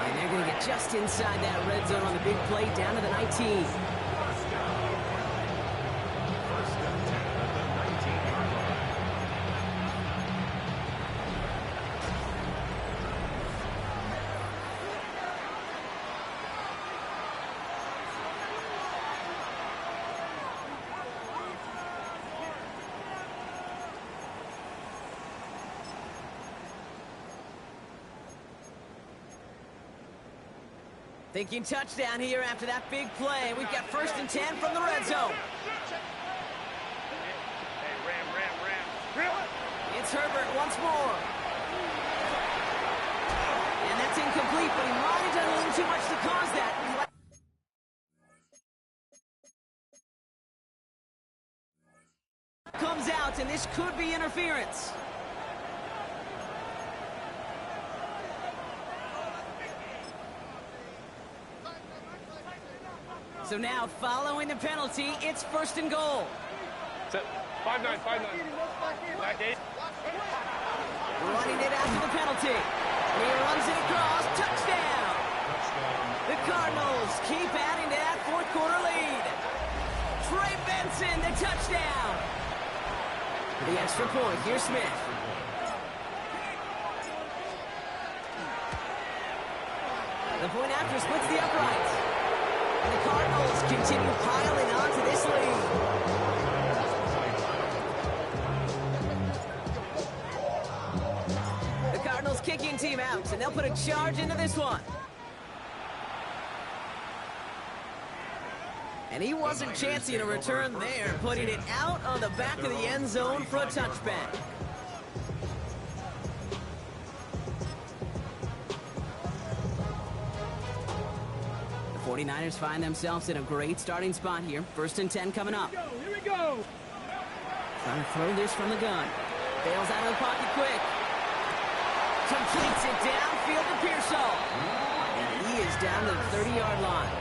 And they're going to get just inside that red zone on the big play, down to the 19. Thinking touchdown here after that big play. We've got 1st and 10 from the red zone. It's Herbert once more. And that's incomplete, but he might have done a little too much to cause that. Comes out, and this could be interference. So now, following the penalty, it's 1st and goal. 5-9, 5-9. Back 8. Running it out. after the penalty. He runs it across. Touchdown. The Cardinals keep adding to that fourth quarter lead. Trey Benson, the touchdown. For the extra point, here's Smith. The point after splits the uprights. And the Cardinals continue piling on to this lead. The Cardinals kicking team out, and they'll put a charge into this one. And he wasn't chancing a return there, putting it out on the back of the end zone for a touchback. The 49ers find themselves in a great starting spot here. 1st and 10 coming up. Here we go. Trying to throw this from the gun. Bails out of the pocket quick. Completes it downfield to Pearsall. And he is down to the 30-yard line.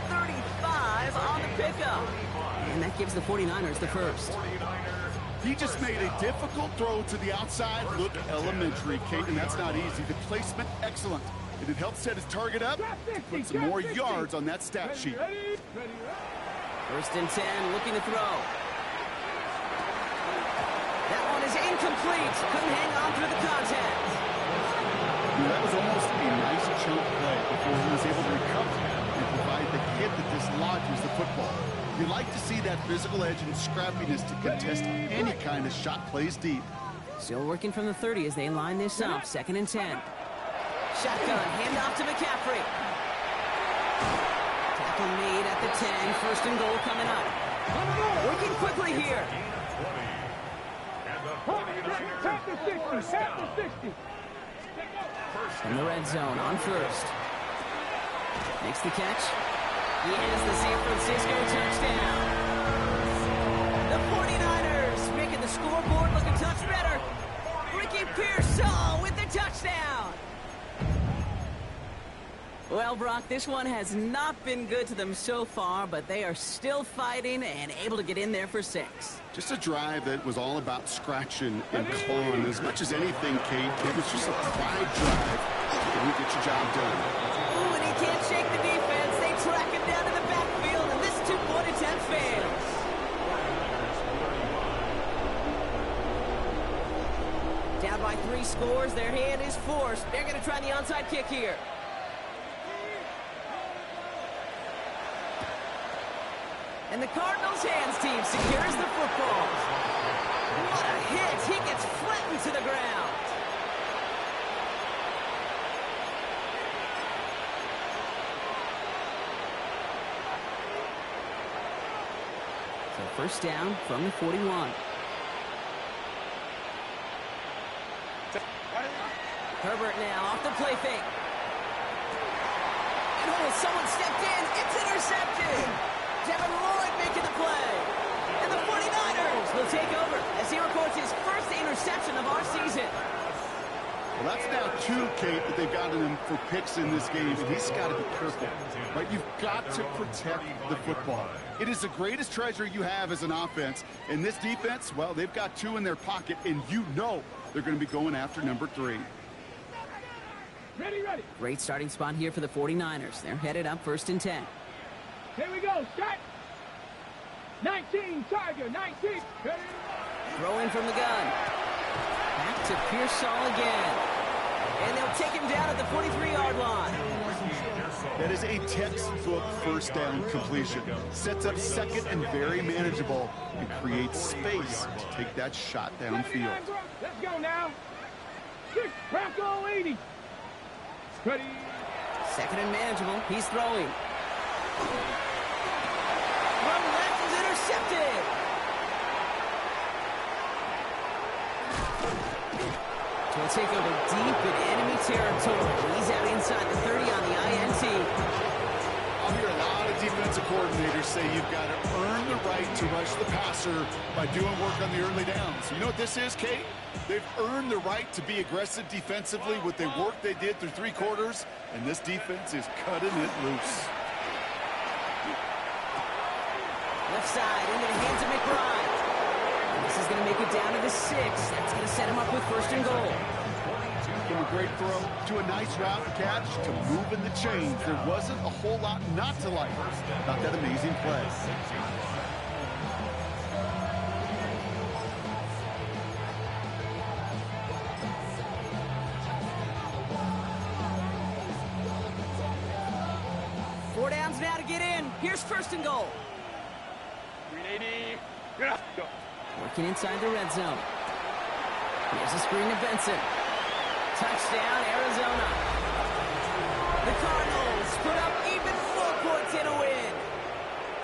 35 on the pickup. And that gives the 49ers the first. He just made a difficult throw to the outside. Look elementary, Kate, and that's not easy. The placement, excellent. And it helps set his target up to put some more yards on that stat sheet. 1st and 10, looking to throw. That one is incomplete. Couldn't hang on through the contact. That was almost a nice chunk play before he was able to recover and provide the hit that dislodges the football. You like to see that physical edge and scrappiness to contest any kind of shot plays deep. Still working from the 30 as they line this up. 2nd and 10. Shotgun, handoff to McCaffrey. Tackle made at the 10. 1st and goal coming up. Working quickly here. Tap the 60. In the red zone on 1st. Makes the catch. He has the San Francisco touchdown. The 49ers making the scoreboard look a touch better. Ricky Pearsall with the touchdown. Well, Brock, this one has not been good to them so far, but they are still fighting and able to get in there for 6. Just a drive that was all about scratching and clawing. As much as anything, Kate, it was just a pride drive. And you get your job done. Ooh, and he can't shake the defense. They track him down to the backfield, and this two-point attempt fails. Down by 3 scores, their hand is forced. They're going to try the onside kick here. And the Cardinals' hands team secures the football. What a hit. He gets flattened to the ground. So 1st down from the 41. Herbert now off the play fake. And oh, someone stepped in. It's intercepted. Devin Lloyd making the play. And the 49ers will take over as he records his first interception of our season. Well, that's now 2, Kate, that they've gotten him for picks in this game, and he's got to be careful. Right? You've got to protect the football. It is the greatest treasure you have as an offense. And this defense, well, they've got 2 in their pocket, and you know they're going to be going after number 3. Ready. Great starting spot here for the 49ers. They're headed up 1st and 10. Here we go. Start. 19, Tiger. 19. Ready. Throw in from the gun. Back to Pearsall again. And they'll take him down at the 43-yard line. That is a textbook 1st down completion. Sets up 2nd and very manageable and creates space to take that shot downfield. Let's go now. Bronco 80. Ready. 2nd and manageable. He's throwing. Run left is intercepted. So we'll take over deep in enemy territory. He's out inside the 30 on the INT. I'll hear a lot of defensive coordinators say you've got to earn the right to rush the passer by doing work on the early downs. You know what this is, Kate? They've earned the right to be aggressive defensively with the work they did through 3 quarters, and this defense is cutting it loose. Left side into the hands of McBride. This is going to make it down to the 6. That's going to set him up with 1st and goal. From a great throw to a nice route catch to moving the chains. There wasn't a whole lot not to like about that amazing play. Four downs now to get in. Here's first and goal. 380. Go. Working inside the red zone. Here's a screen to Benson. Touchdown, Arizona. The Cardinals put up even more points in a win.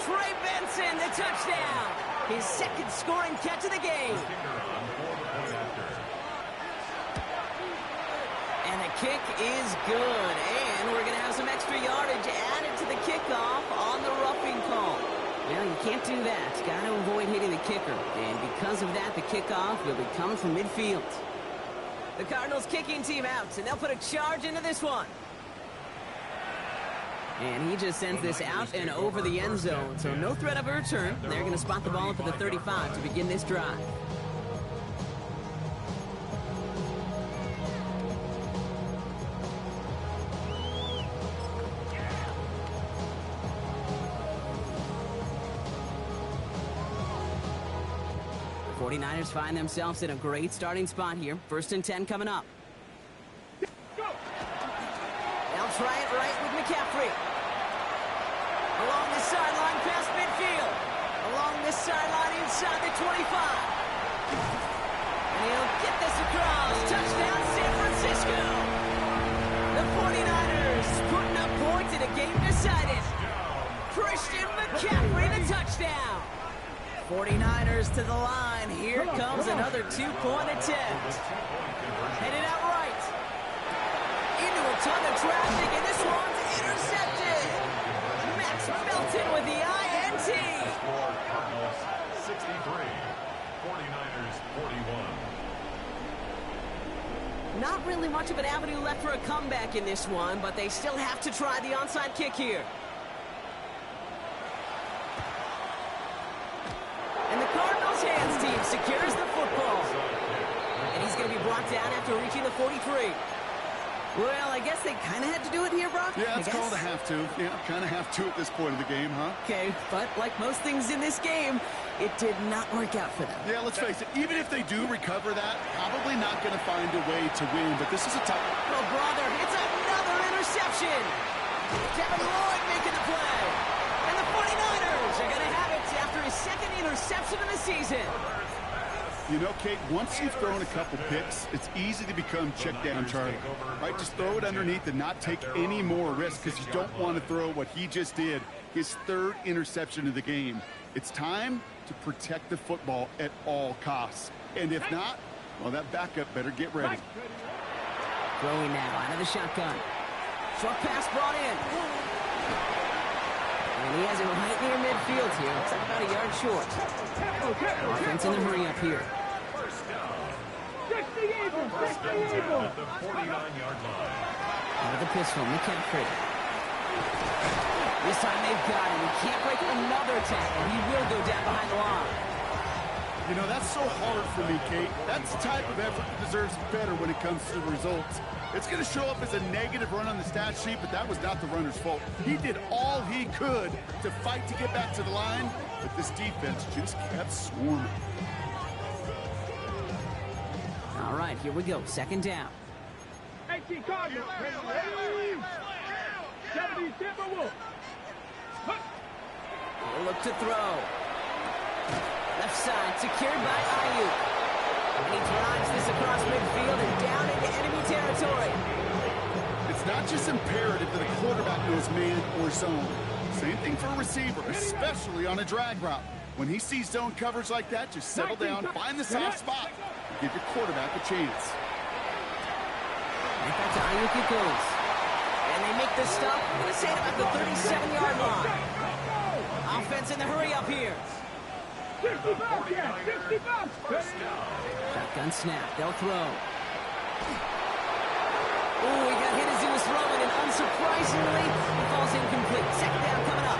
Trey Benson, the touchdown. His second scoring catch of the game. And the kick is good. And we're going to have some extra yardage added to the kickoff on the roughing call. Well, you can't do that. Got to avoid hitting the kicker. And because of that, the kickoff will be coming from midfield. The Cardinals kicking team out, and they'll put a charge into this one. And he just sends this out and over the end zone, so no threat of a return. They're going to spot the ball up at the 35 to begin this drive. The 49ers find themselves in a great starting spot here. First and 10 coming up. They'll try it right with McCaffrey. Along the sideline past midfield. Along the sideline inside the 25. And he'll get this across. Touchdown San Francisco. The 49ers putting up points in a game decided. Christian McCaffrey the touchdown. 49ers to the line. Here comes another two-point attempt. Headed out right. Into a ton of traffic, and this one's intercepted. Max Melton with the INT. Cardinals 63, 49ers 41. Not really much of an avenue left for a comeback in this one, but they still have to try the onside kick here. And the Cardinals hands team secures the football. And he's going to be brought down after reaching the 43. Well, I guess they kind of had to do it here, Brock. Yeah, it's called a have to. Yeah, kind of have to at this point of the game, huh? Okay, but like most things in this game, it did not work out for them. Yeah, let's face it. Even if they do recover that, probably not going to find a way to win. But this is a tough. Oh, brother, it's another interception. Devin Lloyd making the play. And the 49ers are going to have it after his second interception of the season. You know, Kate, once you've thrown a couple picks, it's easy to become check down Charlie. Right? Just throw it underneath and not take any more risk because you don't want to throw what he just did, his third interception of the game. It's time to protect the football at all costs. And if not, well, that backup better get ready. Throwing now out of the shotgun. Short pass brought in. And he has it right near midfield here. Looks like about a yard short. Offense in the hurry up here. First down at the 49-yard line. Out of the pistol, McCaffrey. This time they've got him. He can't break another tackle. He will go down behind the line. You know, that's so hard for me, Kate. That's the type of effort that deserves better when it comes to the results. It's going to show up as a negative run on the stat sheet, but that was not the runner's fault. He did all he could to fight to get back to the line, but this defense just kept swarming. All right, here we go. Second down. He'll look to throw. Left side, secured by Ayuk. And he drives this across midfield and down into enemy territory. It's not just imperative that a quarterback knows man or zone. Same thing for a receiver, especially on a drag route. When he sees zone coverage like that, just settle down, find the soft spot, and give your quarterback a chance. Right back to Ayuk it goes. And they make the stop. I'm going to say about the 37-yard line. Offense in the hurry up here. Shotgun snap. They'll throw. Ooh, he got hit as he was throwing, and unsurprisingly, he falls incomplete. Second down coming up.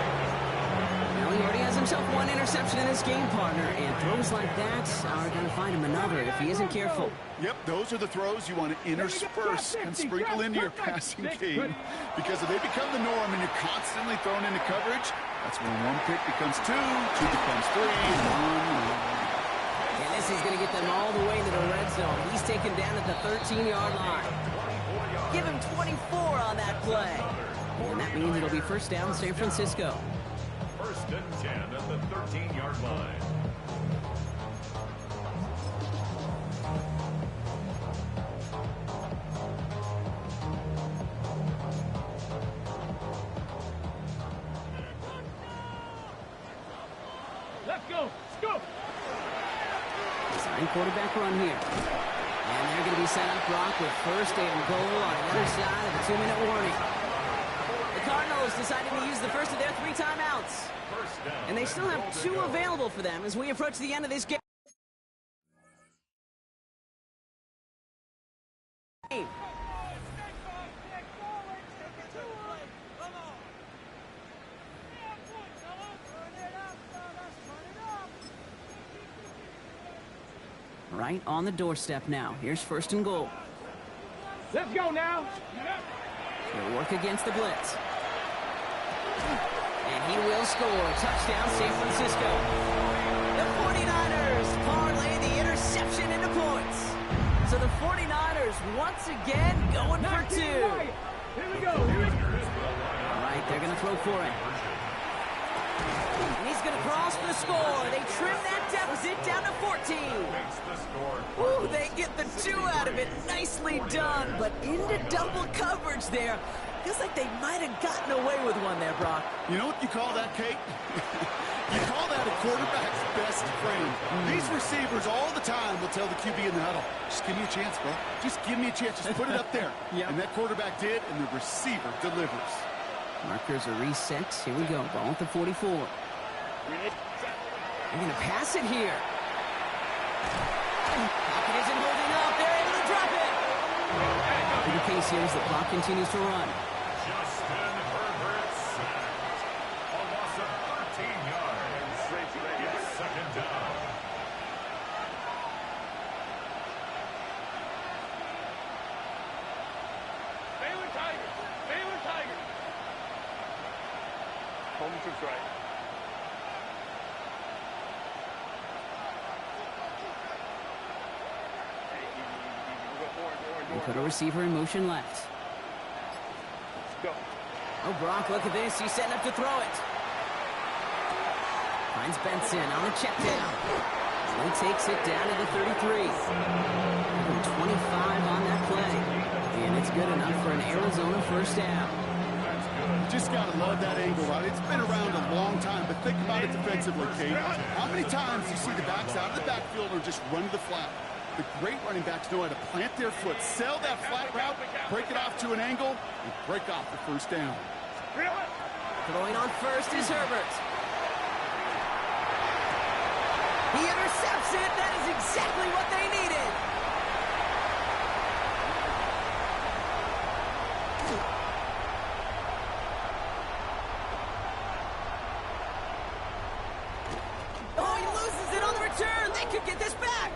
Now he He already has himself one interception in this game, partner, and throws like that are going to find him another if he isn't careful. Yep, those are the throws you want to intersperse and sprinkle into your passing game. Because if they become the norm and you're constantly thrown into coverage, that's when one pick becomes two becomes three, And this is going to get them all the way into the red zone. He's taken down at the 13-yard line. Give him 24 on that play. And that means it'll be first down San Francisco. First and 10 at the 13-yard line. Let's go. Let's go. Sign quarterback run here. And they're going to be set up, Brock, with first and goal on the other side of the 2-minute warning. The Cardinals decided to use the first of their 3 timeouts. And they still have 2 available for them as we approach the end of this game. Right on the doorstep now. Here's first and goal. Let's go now. He'll work against the blitz. And he will score. Touchdown, San Francisco. The 49ers parlay the interception into points. So the 49ers once again going for 2. Here we go. All right, they're going to throw for it. And he's going to cross for the score. They trim that deficit down to 14. Ooh, they get the 2 out of it. Nicely done, but into double coverage there. Feels like they might have gotten away with one there, Brock. You know what you call that, Kate? You call that a quarterback's best friend. These receivers all the time will tell the QB in the huddle, just give me a chance, bro. Just give me a chance. Just put it up there. Yep. And that quarterback did, and the receiver delivers. Markers are reset. Here we go. Ball at the 44. They're going to pass it here. Pocket isn't holding up. They're able to drop it. The case here as the clock continues to run. Justin Herbert sacked. A loss of 13 yards. It's second down. Baylor Tigers. Baylor Tigers. Home troops right. They put a receiver in motion left. Go. Oh, Brock, look at this. He's setting up to throw it. Finds Benson on the check down. He takes it down to the 33. 25 on that play. And it's good enough for an Arizona first down. Just got to love that angle, right? It's been around a long time, but think about it defensively, Kate. How many times do you see the backs out of the backfield or just run to the flat? The great running backs know how to plant their foot, sell that flat route, break it off to an angle, and break off the first down. Throwing on first is Herbert. He intercepts it. That is exactly what they needed. Oh, he loses it on the return. They could get this back.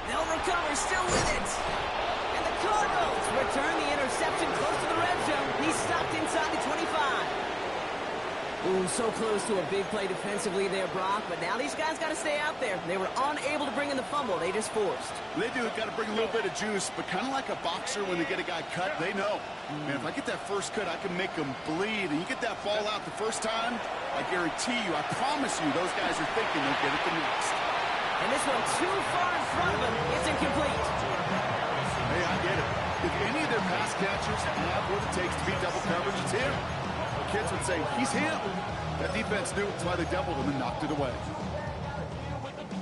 They'll recover, still with it. And the Cardinals return the interception close to the red zone. He's stopped inside the 25. Ooh, so close to a big play defensively there, Brock. But now these guys got to stay out there. They were unable to bring in the fumble. They just forced. They do. Got to bring a little bit of juice, but kind of like a boxer when they get a guy cut, they know. Man, if I get that first cut, I can make them bleed. And you get that ball out the first time, I guarantee you, I promise you, those guys are thinking they'll get it the next. And this one too far in front of him. It's incomplete. Hey, I get it. If any of their pass catchers have what it takes to beat double coverage, it's him. Kids would say, he's him. That defense knew, that's why they doubled him and knocked it away.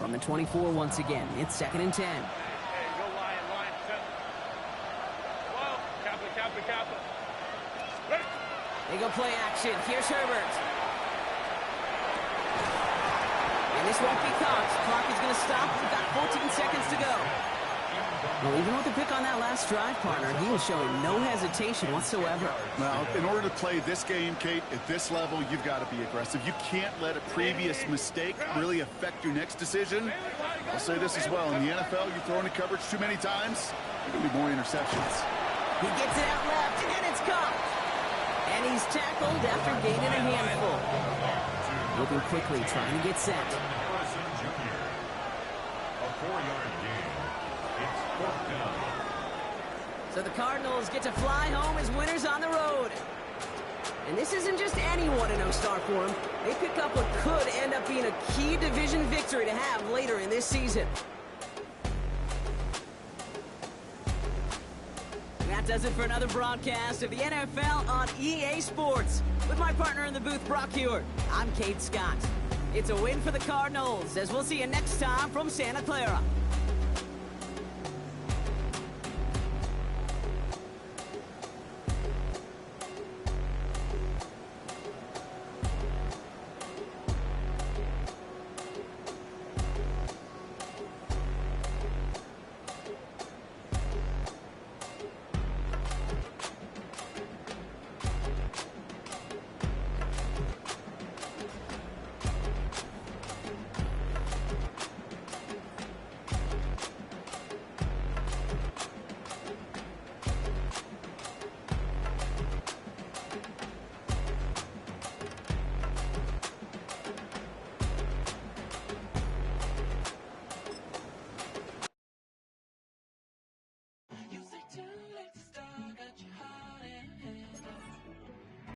From the 24 once again, it's 2nd and 10. Hey, go line. Whoa, Kappa. They go play action. Here's Herbert. And this won't be caught. Clock is going to stop. We've got 14 seconds to go. Well, even with the pick on that last drive, partner, he was showing no hesitation whatsoever. Well, in order to play this game, Kate, at this level, you've got to be aggressive. You can't let a previous mistake really affect your next decision. I'll say this as well. In the NFL, you throw into coverage too many times, there going to be more interceptions. He gets it out left, and it's caught. And he's tackled after gaining a handful. Moving quickly, trying to get set. A 4-yard gain. It's 4th down. So the Cardinals get to fly home as winners on the road. And this isn't just any 1-0 start for them. They pick up what could end up being a key division victory to have later in this season. That does it for another broadcast of the NFL on EA Sports. With my partner in the booth, Brock Hewitt, I'm Kate Scott. It's a win for the Cardinals, as we'll see you next time from Santa Clara.